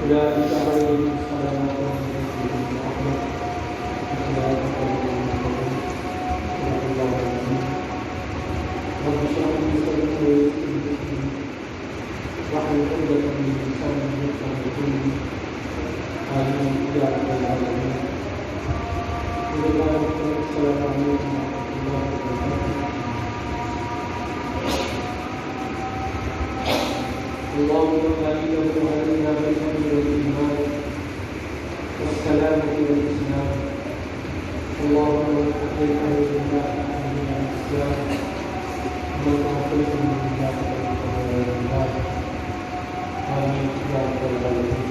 أولئك عليهم صلوات من ربهم ورحمة أولئك هم المهتدون صدق الله العظيم رب اشرح لي صدري ويسر لي أمري واحلل عقدة من لساني يفقهوا قولي آمين يا رب العالمين. السلام عليكم ورحمة الله وبركاته. اللهم بارك علينا بالفضل والإيمان والسلامة والإسلام. اللهم وفقنا لله أهلنا الإسلام ومن أعطيتنا من الله. آمين يا رب العالمين.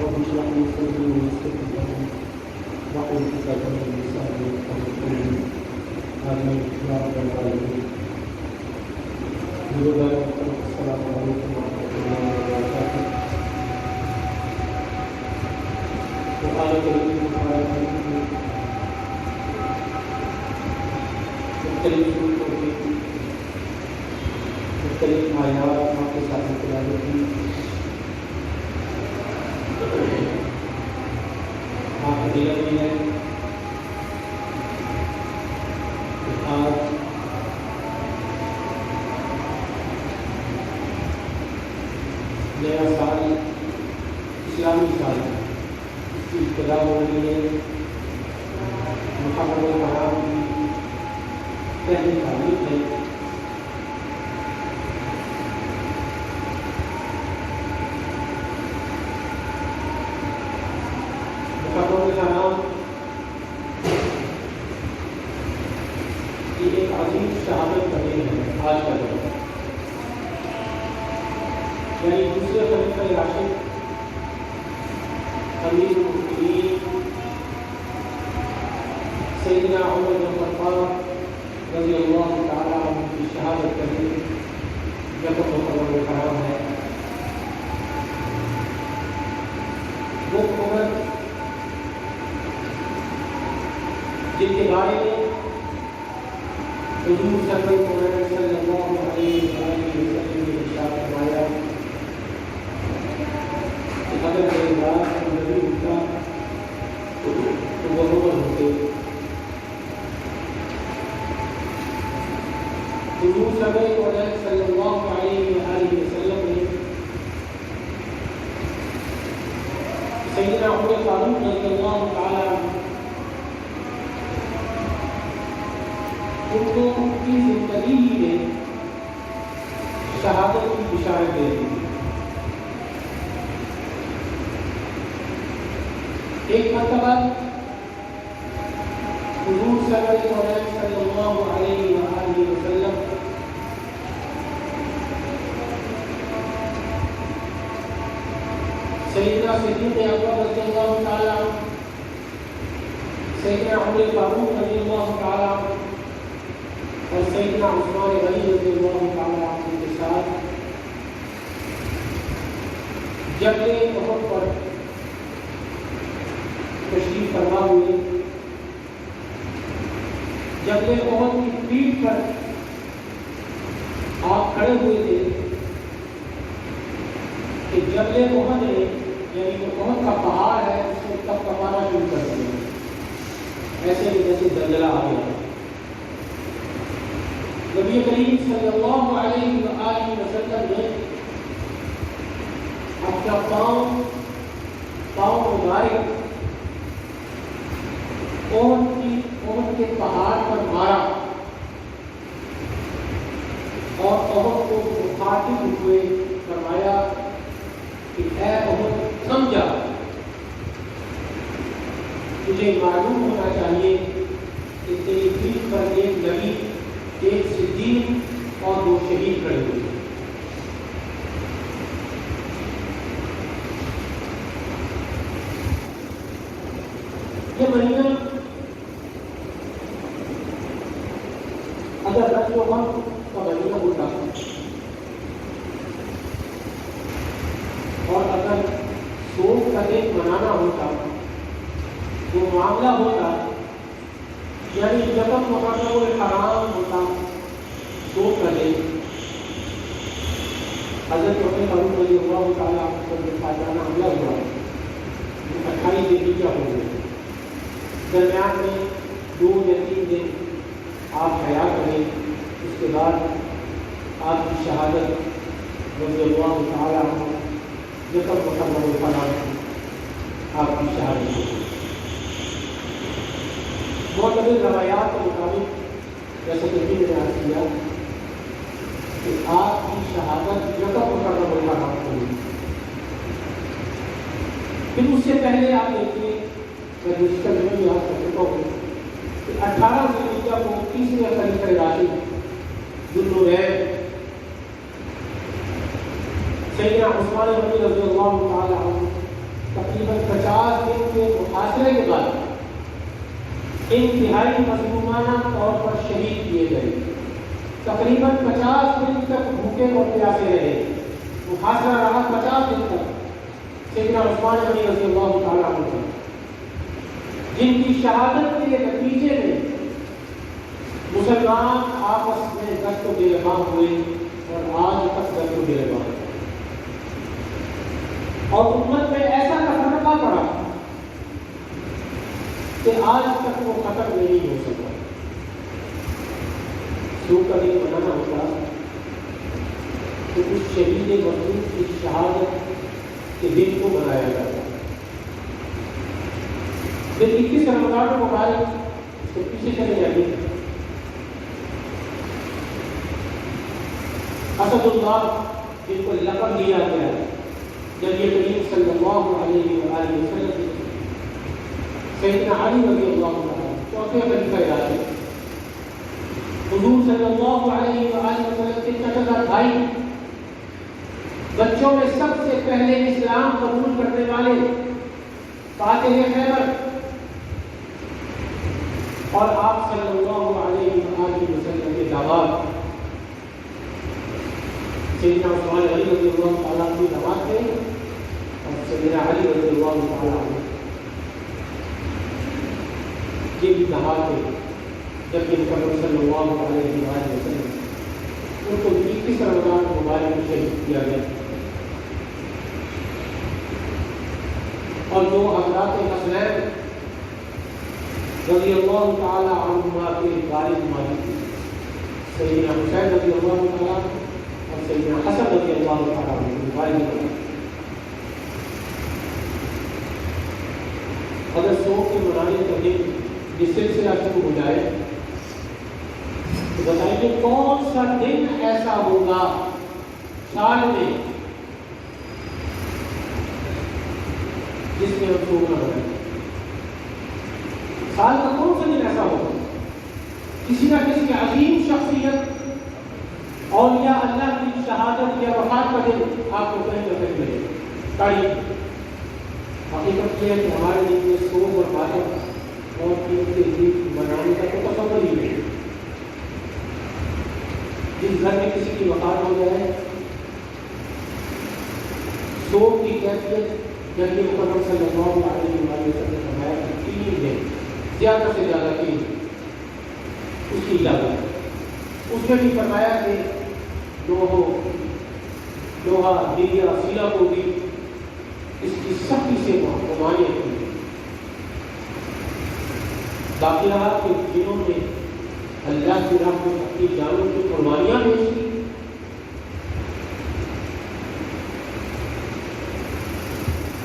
رب اشرح لي صدري ويسر لي أمري واحلل عقدة من لساني يفقهوا قولي. آمين يا رب العالمين. السلام علیکم ورحمۃ اللہ وبرکاتہ. قرآن کریم میں مختلف صورتوں کی مختلف آیات آپ کے ساتھ تلاوت کی. آپ حقیقت میں ہے آج نیا سال اسلامی سال اس کی ابتدا ہو رہی ہے. محرم الحرام کی پہلی تاریخ ہے. محرم الحرام کی ایک عظیم شہادت کا دن ہے آج کا دن. یعنی دوسرے خلیفہ راشد امیر المؤمنین سیدنا عمر بن الخطاب رضی اللہ تعالیٰ عنہ کی شہادت کا دن جب محرم الحرام ہے. وہ عمر جن کے بارے میں حضور صلی اللہ علیہ وسلم نے ارشاد فرمایا اگر میرے بعد نبی ہوتا تو وہ عمر ہوتے. حضور صلی اللہ علیہ وآلہ وسلم نے سیدنا عمر فاروق رضی اللہ تعالیٰ عنہ ان کو اپنی زندگی میں شہادت کی بشارت دے دی. ایک مرتبہ حضور صلی اللہ علیہ وآلہ وسلم سیدنا صدیق اکبر رضی اللہ تعالیٰ عنہ سیدنا عمر فاروق رضی اللہ تعالیٰ عنہ اور سیدنا عثمان غنی رضی اللہ تعالیٰ عنہ کے ساتھ جبل احد پر تشریف فرما ہوئے. جبل احد کی پیٹھ پر آپ کھڑے ہوئے تھے کہ جبل احد نے یعنی جو احد کا پہاڑ ہے اس کو تب کمانا شروع کر دیا. ایسے ہی جیسے زلزلہ آ گیا. نبی کریم صلی اللہ علیہ وآلہ وسلم نے اپنا پاؤں مبارک احد کے پہاڑ پر مارا اور احد کو مخاطب ہوئے فرمایا کہ اے احد تھم جا. تجھے معلوم ہونا چاہیے کہ تیری پیٹھ پر ایک نبی ایک صدیق اور دو شہید کھڑے ہوئے. یہ مہینہ اگر رجب و غم کا مہینہ ہوتا اور اگر سوگ کا دن منانا ہوتا وہ معاملہ ہوتا یعنی جب محرم الحرام ہوتا سوگ کا دن حضرت عمر فاروق رضی اللہ تعالیٰ عنہ پر فاجرانہ حملہ ہوا، 28 دن ہجرہ ہو گئے، درمیان میں 2 یا 3 دن آپ حیات رہے، اس کے بعد آپ کی شہادت رضی اللہ تعالیٰ عنہ یکم محرم الحرام آپ کی شہادت ہو گئی۔ معتبر روایات کے مطابق جیسے کہ نے عرض کیا کہ آپ کی شہادت یکم محرم الحرام ہوئی۔ پھر اس سے پہلے آپ دیکھیے، میں رجسٹر میں یاد کر چکا ہوں کہ 18 ذوالحجہ کو تیسرے خلیفہ راشد ذوالنورین سیدنا عثمان غنی رضی اللہ تعالی عنہ تقریباً 50 دن کے محاصرے کے بعد انتہائی مظلومانہ طور پر شہید کیے گئے۔ تقریباً 50 دن تک بھوکے اور پیاسے رہے، محاصرہ رہا 50 دن تک سیدنا عثمان غنی رضی اللہ تعالی عنہ، جن کی شہادت کے نتیجے میں مسلمان آپس میں دست و گریباں ہوئے اور آج تک دست و گریباں ہیں، اور امت میں ایسا تفرقہ پڑا کہ آج تک وہ ختم نہیں ہو سکا۔ سوگ کا دن منانا ہوتا تو اس شہید مظلوم کی شہادت کے دن کو منایا جاتا۔ پھر 21 رمضان مبارک اس کے پیچھے چلے جائیے، اسد اللہ جن کو لقب دیا گیا نبی کریم صلی اللہ علیہ وآلہ وسلم، سیدنا علی رضی اللہ عنہ چوتھے خلیفہ راشد، حضور صلی اللہ علیہ وآلہ وسلم کے چچا بھائی، بچوں میں سب سے پہلے اسلام قبول کرنے والے فاتح خیبر، اور آپ صلی اللہ علیہ وآلہ وسلم کے دعوات سیدنا عثمان علی رضی اللہ تعالیٰ کی دعوات تھے، اور سیدنا علی رضی اللہ تعالیٰ عنہ یہ بھی دعوات تھے جب کہ محمد صلی اللہ علیہ وسلم ان کو 21 رمضان مبارک میں شہید کیا گیا۔ اور جو حضرات حسنین رضی اللہ تعالی عنہما کے والد ماجد سیدنا حسین رضی اللہ تعالی اور سیدنا حسن رضی اللہ تعالی عنہ والد، اگر سوگ کے منانے کا دن یہ سلسلہ شروع ہو جائے تو بتائیے کون سا دن ایسا ہوگا سال میں جس میں ہم سوگ نہ منائیں؟ سال کا کون سا دن ایسا ہوگا کسی نہ کسی عظیم شخصیت اولیاء اللہ کی شہادت یا وفات کا دن آپ کو کہیں نہ کہیں ملے؟ تاریخ حقیقت یہ ہے کہ ہمارے دن میں سوگ اور ماتم اور عید منانے کا تو تصور ہی نہیں۔ جس گھر میں کسی کی وفات ہو جائے سوگ کی کیفیت جب کہ محمد صلی اللہ علیہ وسلم نے فرمایا کہ 3 دن زیادہ سے زیادہ 3 اس کی اجازت۔ اس نے بھی فرمایا کہ لوہا دیا سیلا کو بھی اس کی سختی سے ممانعت کی۔ باقی رہا کہ جنہوں نے اللہ کی راہ میں اپنی جانوں کی قربانیاں پیش کی،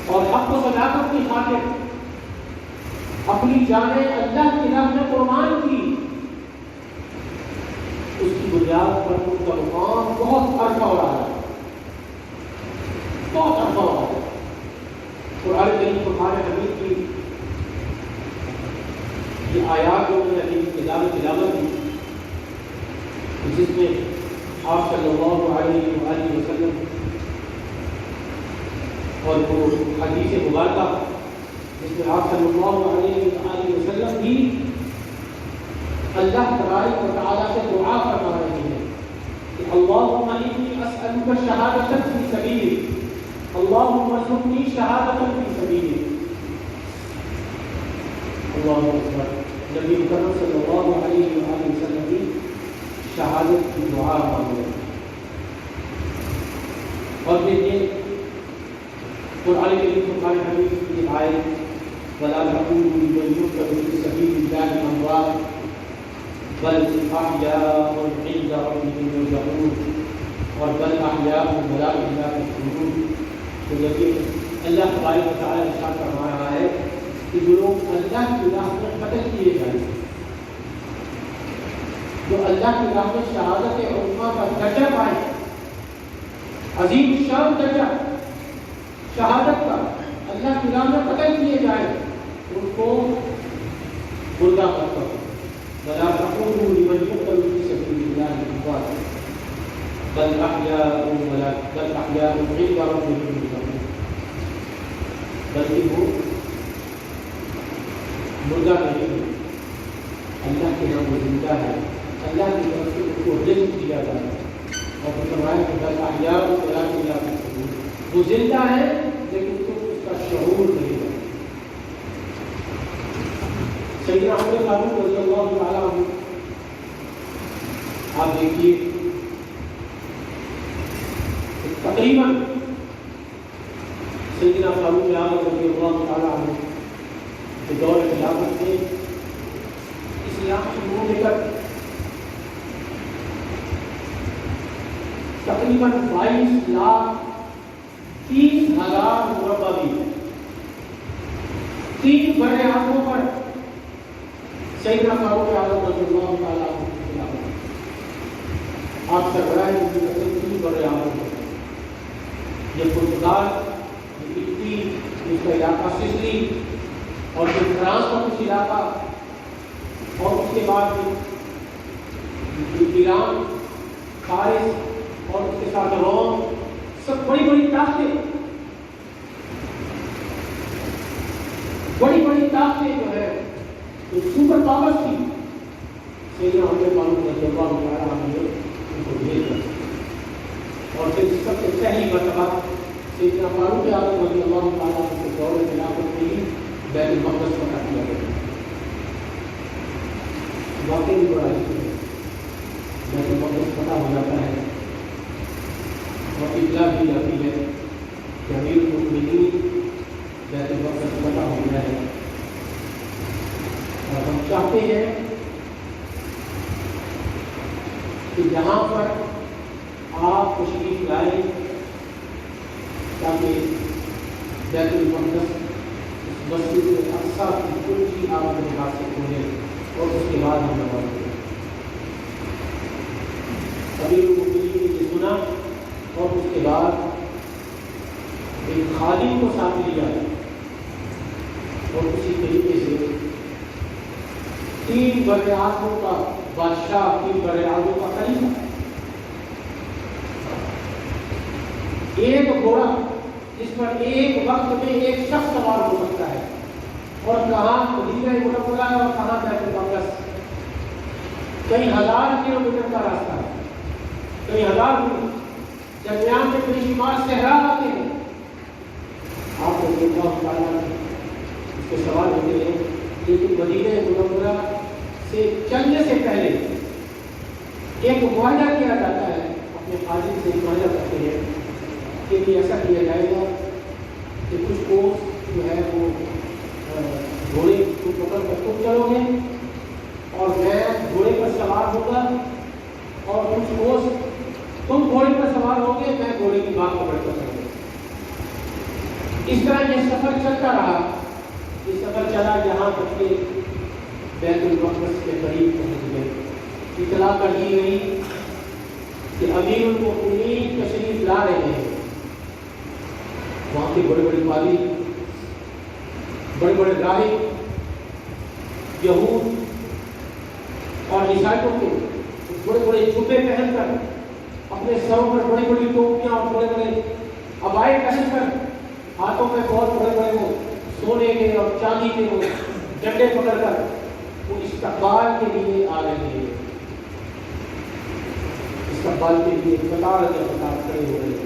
اور حق و صداقت کی خاطر اپنی جانیں اللہ کی راہ میں قربان کی، اس کی بنیاد پر ان کا مقام بہت عرصہ ہو رہا ہے، بہت عرصہ ہو رہا ہے۔ قرآن کریم قرآن حمید کی یہ آیات جو میں نے تلاوت کی جس میں آپ صلی اللہ علیہ وآلہ وسلم اور وہ حدیث مبارکہ جس میں آپ صلی اللہ علیہ وآلہ وسلم بھی اللہ تبارک و تعالیٰ سے دعا فرما رہے ہیں کہ اللہم انی اسألک شہادۃ فی سبیلک، اللہم ارزقنی شہادۃ فی سبیلک۔ اللہ اکبر، نبی مکرم صلی اللہ علیہ وآلہ وسلم بھی شہادت کی دعا مانگ رہے ہیں۔ اور دیکھیے قرآن کریم فرقان حمید کی آیت وَلَا تَقُولُوا لِمَنْ يُقْتَلُ فِي سَبِيلِ اللَّهِ أَمْوَاتٌ بَلْ أَحْيَاءٌ عِندَ رَبِّهِمْ يُرْزَقُونَ اور بل احیاء وَلَٰكِنْ لَا تَشْعُرُونَ. تو دیکھیے اللہ تبارک و تعالیٰ ارشاد فرما رہا ہے کہ جو لوگ اللہ کی راہ میں قتل کیے جائیں، جو اللہ کی راہ میں شہادت عظمیٰ کا درجہ پائیں، عظیم شان درجہ شہادت کا، اللہ کی راہ میں قتل کیے جائیں، ان کو مردہ مت کرو. وَلَا تَقُولُوا لِمَنْ يُقْتَلُ فِي سَبِيلِ اللَّهِ أَمْوَاتٌ بل احیاء عند ربهم يرزقون. بلکہ وہ مردہ نہیں ہے، اللہ کے نام وہ زندہ ہے، اللہ کی طرف سے ان کو رزق دیا جاتا ہے. اور فرمایا کہ بل احیاء ولکن لا تشعرون، وہ زندہ ہے لیکن تم اس کا شعور نہیں ہے. سیدنا عمر فاروق رضی اللہ تعالیٰ عنہ آپ دیکھیے تقریباً سیدنا فاروق اعظم رضی اللہ تعالیٰ عنہ کے دور خلافت میں اسلام شروع لے کر تقریباً 22,30,000 مربع میل 3 بڑے اعظموں پر سیدنا فاروق اعظم رضی اللہ تعالیٰ عنہ کی خلافت. آپ سربراہ کی 3 بڑے اعظموں پر یہ پرتگال، یہ اٹلی، اس کا علاقہ سسلی، اور پھر فرانس کا کچھ علاقہ، اور اس کے بعد ایران، فارس، اور اس کے ساتھ روم، سب بڑی بڑی طاقتیں جو ہے جو سپر پاورز تھی، سیدنا عمر فاروق رضی اللہ تعالیٰ عنہ نے ان کو بھیج دیا. اور پھر سب سے پہلی مرتبہ سیدنا فاروق اعظم رضی اللہ تعالیٰ عنہ کے دور خلافت میں ہی بیت المقدس فتح کیا گیا. واقعی بھی بڑا ہے، بیت المقدس فتح ہو جاتا ہے اور اطلاع بھی جاتی ہے کہ امیر المؤمنین بیت المقدس فتح ہو گیا ہے. اور ہم چاہتے ہیں کہ جہاں پر آپ تشریف لائیں تاکہ بیت المقدس مسجد اقصیٰ کی کل چیز آپ اپنے ہاتھ سے کھولیں اور اس کے بعد ہم نماز پڑھیں. امیر المؤمنین نے یہ سنا اور اس کے بعد ایک خادم کو ساتھ لیا اور اسی طریقے سے 3 بڑے اعظموں کا بادشاہ، 3 بڑے اعظموں کا خلیفہ، ایک گھوڑا جس پر ایک وقت میں ایک شخص سوار ہو سکتا ہے، اور کہاں مدینہ منورہ اور کہاں بیت المقدس، کئی ہزار کلومیٹر کا راستہ ہے، کئی ہزار میل، درمیان میں بے شمار صحرا آتے ہیں. آپ کو اللہ تعالیٰ اس کے سوال ہوتے ہیں، لیکن مدینہ منورہ سے چلنے سے پہلے ایک معاہدہ کیا جاتا ہے، اپنے خادم سے معاہدہ کرتے ہیں کہ ایسا کیا جائے گا کہ کچھ کوس جو ہے وہ گھوڑے کو پکڑ کر تم چلو گے اور میں گھوڑے پر سوار ہوگا، اور کچھ کوس تم گھوڑے پر سوار ہوگے، میں گھوڑے کی بات پکڑ کر چلوں گا. اس طرح یہ سفر چلتا رہا. یہ سفر چلا یہاں تک کہ بیت المقدس کے قریب پہنچ گئے. اطلاع کر دی گئی کہ امیر المؤمنین تشریف لا رہے ہیں. وہاں کے بڑے بڑے قاضی، بڑے بڑے راہب، یہود اور عیسائیوں کے بڑے بڑے جوتے پہن کر، اپنے سروں پر بڑی بڑی ٹوپیاں اور بڑے بڑے عبائے پہن کر، ہاتھوں میں بہت بڑے بڑے وہ سونے کے اور چاندی کے وہ ڈنڈے پکڑ کر وہ استقبال کے لیے آ رہے ہیں. استقبال کے لیے قطار کھڑے ہو رہے ہیں.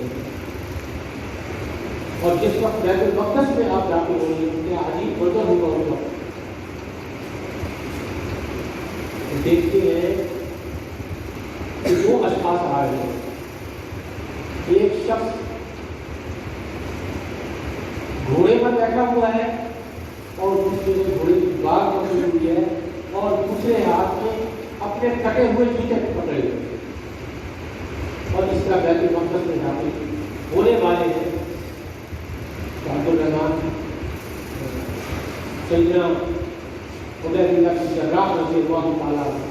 اور جس وقت بیت المقدس میں آپ جاتے ہوں گے کیا عجیب منظر ہوگا اس وقت. دیکھتے ہیں کہ 2 اشخاص آ رہے ہیں. ایک شخص گھوڑے پر بیٹھا ہوا ہے اور دوسرے نے گھوڑے کی باغ پکڑی ہوئی ہے اور دوسرے ہاتھ میں اپنے کٹے ہوئے جوتے پکڑے ہوئے ہیں، اور اس طرح بیت المقدس میں جاتے ہونے والے ہیں عبدالرحمان سیدنا عبید اللہ بن جراح رضی اللہ تعالیٰ عنہ۔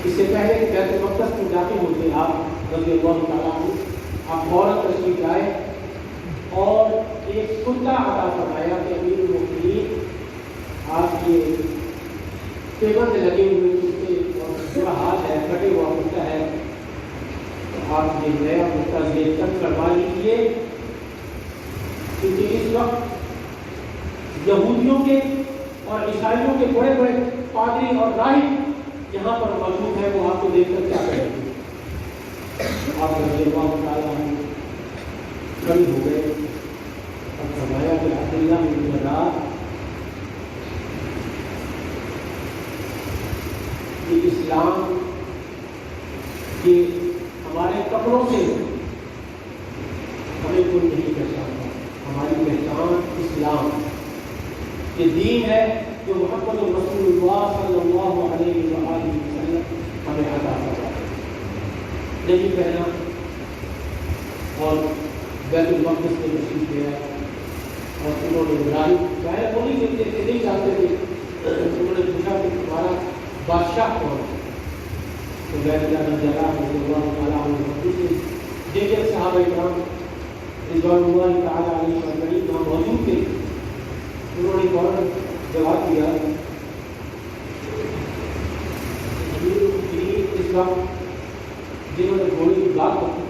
اس سے پہلے کہ بیت المقدس میں داخل ہوتے آپ رضی اللہ تعالیٰ عنہ، آپ فوراً تشریف لائے اور ایک سنتا عطا فرمایا کہ امیر المؤمنین آپ یہ پیبند لگے ہوئے جوتے اور برا حال ہے، کٹے ہوا ہوتا ہے، تو آپ یہ نیا ہوتا یہ تک کروا لیجیے، کیونکہ اس وقت یہودیوں کے اور عیسائیوں کے بڑے بڑے پادری اور راہب یہاں پر موجود ہیں، وہ آپ کو دیکھ کر کیا کریں گے۔ آپ رضی اللہ تعالیٰ عنہ کھڑے ہو گئے اور فرمایا کہ عبداللہ بن جراح یہ اسلام کے ہمارے کپڑوں سے ہمیں کوئی نہیں پہچانتا، ہماری پہچان اسلام یہ دین ہے جو محمد رسول اللہ صلی اللہ علیہ وآلہ وسلم ہمیں عطا فرمایا نہیں پہنا، اور بیت المقدس میں تشریف لے آئے اور انہوں نے ابراہیم ظاہر وہ نہیں جانتے تھے، انہوں نے پوچھا کہ تمہارا بادشاہ کون ہے؟ تو بیت اللہ بن جراح رضی اللہ تعالیٰ عنہ سے دیگر صحابہ کرام رضوان اللہ تعالیٰ علیہ اجمعین وہاں موجود تھے، انہوں نے فوراً جواب دیا اس وقت جنہوں نے گھوڑے کی بات کی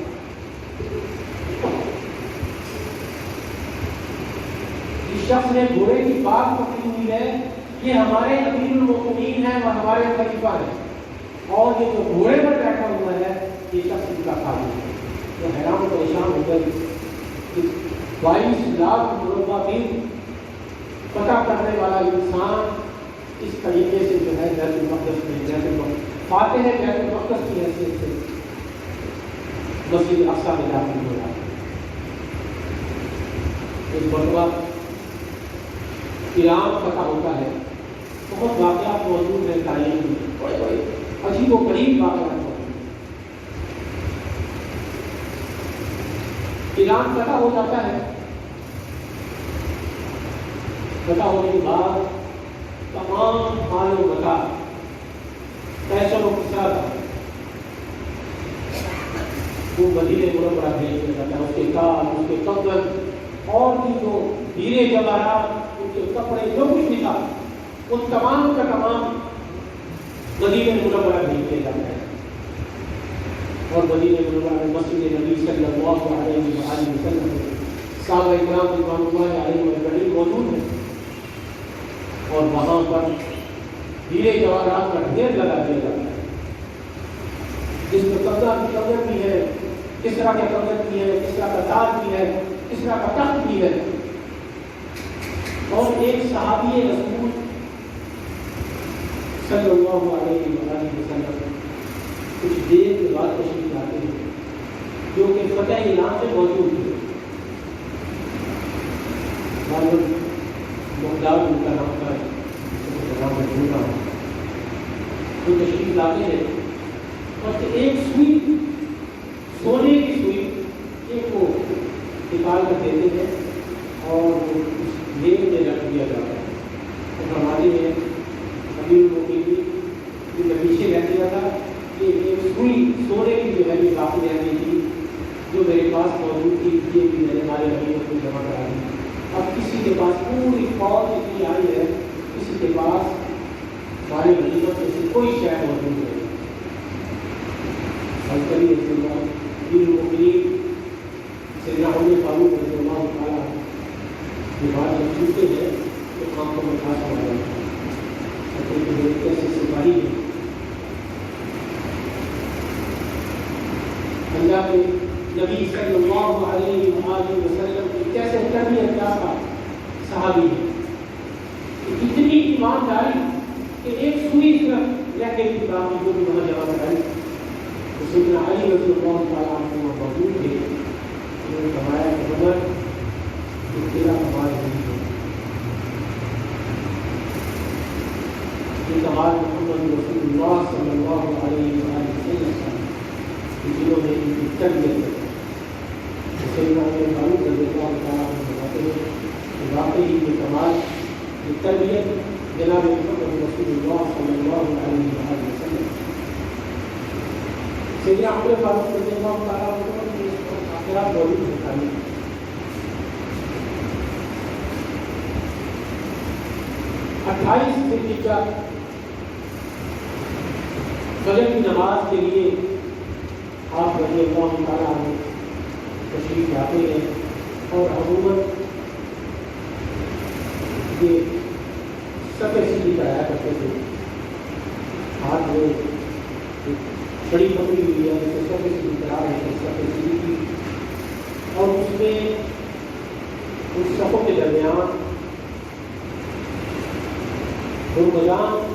جس شخص نے گھوڑے کی بات پکڑی ہوئی ہے یہ ہمارے امیر المؤمنین ہیں اور ہمارے خلیفہ ہیں، اور یہ جو گھوڑے پر بیٹھا ہوا ہے یہ شخص ان کا خادم ہے۔ تو حیران و پریشان ہو گئے کہ 22 لاکھ مربع میل فتح کرنے والا انسان اس طریقے سے جو ہے بیت المقدس میں فاتح ہے بیت المقدس کی حیثیت سے مسجد اقصی میں داخل ہو رہا ہے۔ ایک مرتبہ ایران فتح ہوتا ہے، بہت واقعات موجود ہیں تاریخ میں، بڑے بڑے عجیب و غریب واقعات موجود ہیں۔ ایران فتح ہو جاتا ہے، فتح ہونے کے بعد تمام مال و متاع پیسوں و کسرا تھا وہ مدینہ منورہ بھیج دیا جاتا ہے، اس کے تاج، اس کے کنگن اور بھی جو ہیرے جواہرات، ان کے کپڑے جو کچھ بھی تھا وہ تمام کا تمام مدینہ منورہ بھیج دیا جاتا ہے، اور مدینہ منورہ میں مسجد نبی صلی اللہ علیہ وآلہ وسلم میں صحابہ کرام رضوان اللہ علیہ اجمعین موجود ہیں، اور وہاں پر ہیرے جواہرات کا ڈھیر لگا دیا جاتا ہے، جس میں کنگن بھی ہے، کس طرح کے کنگن بھی ہے، کس طرح کا تاج بھی ہے، کس طرح کا تخت بھی ہے۔ اور ایک صحابی رسول صلی اللہ علیہ وآلہ وسلم کچھ دیر کے بعد تشریف لاتے ہیں جو کہ فتح ایران میں موجود ہے، مقدار ان کا نام کا وہ تشریف لاتے ہیں اور ایک سوئی سونے کی سوئی ایک کو نکال کر دیتے ہیں اور اس لیب میں رکھ دیا جاتا ہے، اور ہمارے میں امیر المؤمنین جو میں پیچھے رہ گیا تھا کہ ایک سوئی سونے کی جو ہے یہ کافی رہنے کی جو میرے پاس موجود تھی یہ بھی میں نے ہمارے امیر کو جمع کرا دی۔ اب کسی کے پاس پوری فوج اتنی آئی ہے، کسی کے پاس ہمارے غنیمت میں سے کوئی شے موجود نہیں۔ امیر المؤمنین سیدنا عمر فاروق رضی اللہ تعالیٰ یہ بات جب سنتے ہیں تو آنکھوں میں خاص ہو جاتا ہے، کیسے سپاہی ہے اللہ کے نبی صلی اللہ علیہ وآلہ وسلم کی کیسے تربیت یافتہ صحابی ہے، اتنی ایمانداری کہ ایک سوئی صرف رہ گئی تھی باقی جو بھی وہاں جمع کرائی۔ سیدنا علی رضی اللہ تعالیٰ عنہ موجود تھے، انہوں نے فرمایا کہ عمر تربیت کرتے ہیں. سیدنا عمر فاروق رضی اللہ تعالیٰ عنہ بتاتے ہیں کہ واقعی یہ کمال، یہ تربیت جناب محمد رسول اللہ صلی اللہ علیہ وسلم. سیدنا عمر فاروق رضی اللہ تعالیٰ عنہ نے آخرات موجود بتائی. 28 ذی الحجہ فجر کی نماز کے لیے آپ رضی اللہ تعالیٰ عنہ تشریف لاتے ہیں، اور حکومت یہ سفر سیدھی کرایا کرتے تھے. ہاتھ میں بڑی پکڑی ہوئی ہے جسے سفر سیدھی کرا رہے ہیں، سفر سیدھی کی، اور اس میں ان صفوں کے درمیان گرمجان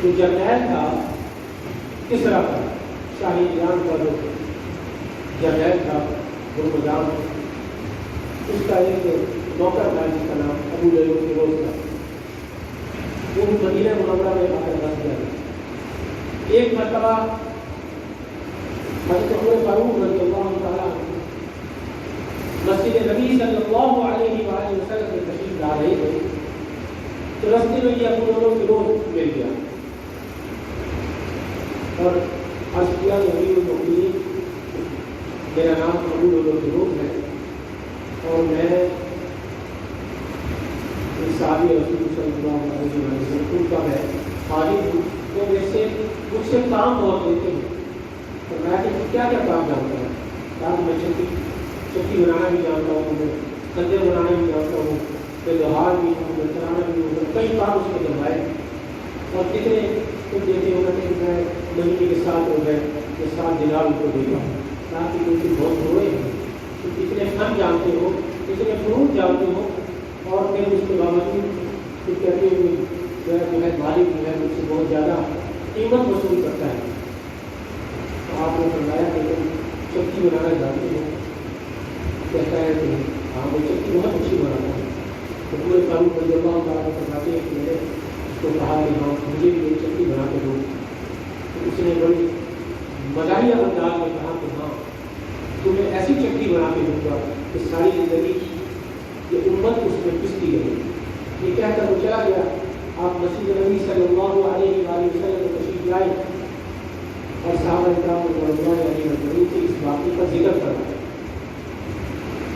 جو جرنیل تھا کسرا کا، شاہی ایران کا جو جرنیل تھا گرمجان، اس کا ایک نوکر تھا جس کا نام ابو لیلو فیروز تھا. وہ مدینہ منورہ میں آ کر بس گیا. ایک مرتبہ حضرت عمر فاروق رضی اللہ تعالیٰ عنہ مسجد نبی صلی اللہ علیہ وآلہ وسلم میں تشریف لا رہے تھے تو رستے میں یہ ابو لیلو فیروز مل گیا اور عرض کیا کہ امیر المؤمنین میرا نام ابو لیلو فیروز ہے اور میں صحابی رسول صلی اللہ علیہ وسلم کا میں خالد ہوں، تو مجھ سے کام بہت دیتے ہیں. تو میں کہ کیا کیا کام جانتا ہوں؟ کہا میں چکی بنانا بھی جانتا ہوں، میں کنجر بنانا بھی جانتا ہوں، میں لوہار بھی ہوں، میں چلانا بھی ہوں. کئی کام اس میں کروائے اور کتنے کچھ دیتے ہو کہ میں مہینے کے ساتھ ہو گئے یہ 7 دینار کو دے گا تاکہ کوئی بہت ہوئے تو کتنے فن جانتے ہو، کتنے فروٹ جانتے ہو، اور پھر اس کے باوجود پھر کہتے ہوئے جو ہے مالک جو ہے مجھ سے بہت زیادہ قیمت وصول کرتا ہے. تو آپ نے فرمایا کہ تم چکی بنانا جانتے ہو؟ کہتا ہے کہ ہاں میں چکی بہت اچھی بناتا ہوں. تو پورے فاروق رضی اللہ تعالیٰ فرماتے ہیں کہ میں نے اس کو کہا کہ ہاں مجھے بھی ایک چکی بنا کے دو. تو اس نے بڑی مزاحیہ انداز میں کہا کہ ہاں تمہیں ایسی چکی بنا کے دوں گا کہ ساری زندگی یہ امت اس میں پستی رہے. یہ کہہ کر وہ چلا گیا. آپ مسجد نبی صلی اللہ علیہ وآلہ وسلم میں تشریف لائے اور صحابہ کرام رضوان اللہ علیہ وسلم سے اس واقعے کا ذکر کرا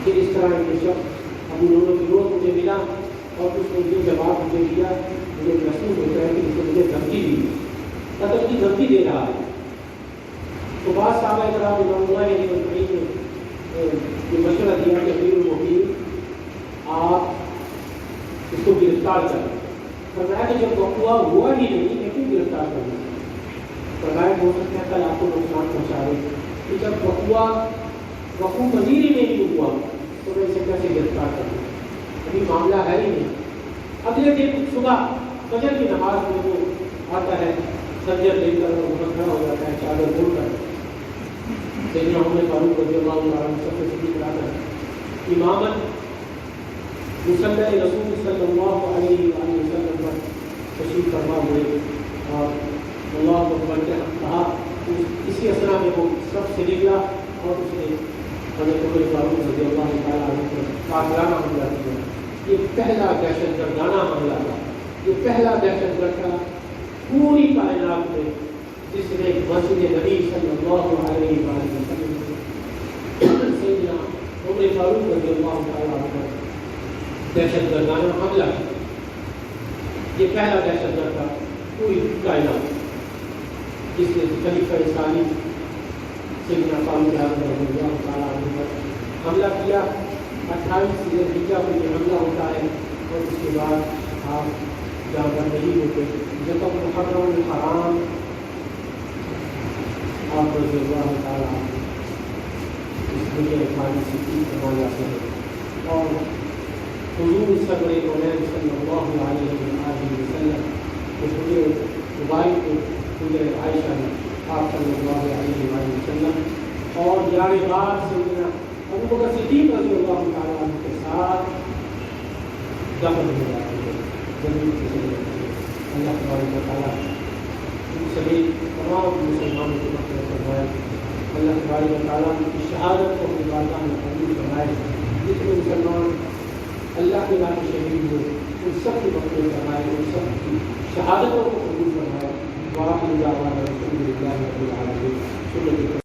کہ اس طرح ایک شخص ابو لیلو فیروز مجھے ملا اور اس نے یہ جواب مجھے دیا، مجھے محسوس ہوتا ہے کہ اس نے مجھے دھمکی دی، قتل کی دھمکی دے رہا ہے. تو بعض صحابہ کرام رضوان اللہ علیہ وسلم نے یہ مشورہ دیا کہ امیر المؤمنین آپ اس کو گرفتار کریں. فرمایا کہ جب وقوع ہوا ہی نہیں کہ کیوں گرفتار کرنا؟ فرمایا ہو سکتا ہے کل آپ کو نقصان پہنچا دے کہ جب وقوع پذیر ہی نہیں ہوا تو میں اسے کیسے گرفتار کروں؟ ابھی معاملہ ہے ہی نہیں. اگلے دن صبح فجر کی نماز میں وہ آتا ہے خنجر لے کر وہ کھڑا ہو جاتا ہے چادر اوڑھ کر. سیدنا عمر فاروق رضی اللہ تعالیٰ عنہ سب سے صدیق کرا کر امامت مصلی رسول صلی اللہ علیہ وآلہ وسلم پر تشریف فرما ہوئے اور اللہ اکبر کے کہا. اسی اسنا میں وہ سب سے نکلا اور اس نے حضرت عمر فاروق رضی اللہ تعالیٰ عنہ پر قاتلانہ حملہ کیا. یہ پہلا دہشت گردانہ حملہ تھا، یہ پہلا دہشت گرد تھا پوری کائنات میں جس نے مسجد نبی صلی اللہ علیہ وآلہ وسلم سیدنا عمر فاروق رضی اللہ تعالیٰ عنہ پر دہشت گردانہ حملہ. یہ پہلا دہشت گرد تھا پوری کائنات جس نے خلیفہ ثانی سیدنا فاروق اعظم رضی اللہ تعالیٰ عنہ پر حملہ کیا. 28 ذی الحجہ کو یہ حملہ ہوتا ہے اور اس کے بعد آپ جہاں پر نہیں ہوتے جب تک محرم الحرام آپ رضی اللہ تعالیٰ عنہ اس دنیا خالی سے فرما جاتے ہیں اور حضور صبر کونین صلی اللہ علیہ وسلم کے پورے موبائل کو پورے عائشہ نے آپ صلی اللہ علیہ وسلم اور یار بات سیدنا ابو بکر صدیق رضی اللہ تعالیٰ عنہ کے ساتھ دفن ہو جاتے ہیں زمین کے ذریعے. اللہ تبارک و تعالیٰ ان سبھی تمام مسلمانوں کو مغفرت فرمائے. اللہ تبارک و تعالیٰ کی شہادت کو اپنی بارگاہ میں قبول فرمائے. جتنے مسلمان اللہ کے راہ میں شہید ہوئے ان سب کی مغفرت فرمائے, ان سب کی شہادتوں کو قبول فرمائے. وآخر دعوانا الحمد للہ رب العالمین.